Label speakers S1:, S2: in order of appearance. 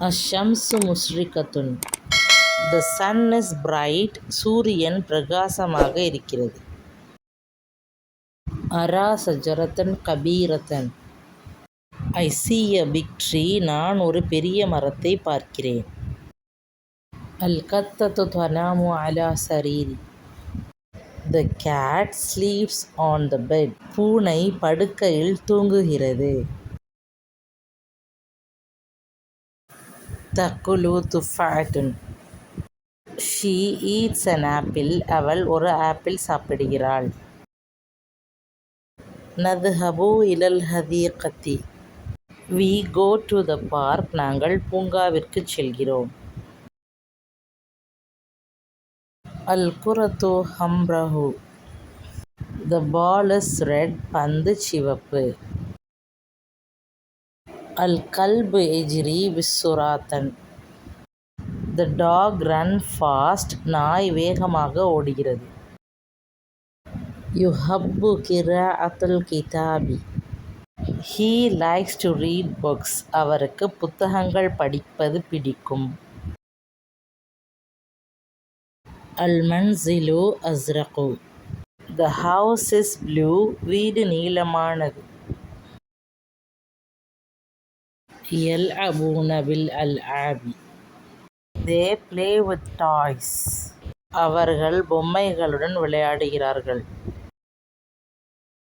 S1: அஷம்சு முஷ்ரிகத்துன். The sun is bright. சூரியன் பிரகாசமாக இருக்கிறது. அரா ஷஜரத்தன் கபீரத்தன். I see a big tree. நான் ஒரு பெரிய மரத்தை பார்க்கிறேன். அல் கத்தத்து தனாமு அலா சரீரி. The cat sleeps on the bed. பூனை படுக்கையில் தூங்குகிறது. தக்குலு துஃபாஅத்துன். She eats an apple. அவள் ஒரு ஆப்பிள் சாப்பிடுகிறாள். நதுஹபு இலல் ஹதீகத்தி. We go to the park. நாங்கள் பூங்காவிற்கு செல்கிறோம். அல் குரத்து ஹம்ரஹு. The ball is red. பந்து சிவப்பு. அல் கல்பு எஜ்ரி பிஸ்ஸுராத்தன். The dog run fast. நாய் வேகமாக ஓடுகிறது. யுஹப்பு கிராஅத்துல் கிதாபி. He likes to read books. அவருக்கு புத்தகங்கள் படிப்பது பிடிக்கும். அல் மன்சிலு அஸ்ரகு. The house is blue. வீடு நீலமானது. யல்அபூன bill அல்ஆபி. They play with toys. அவர்கள் பொம்மைகளுடன் விளையாடுகிறார்கள்.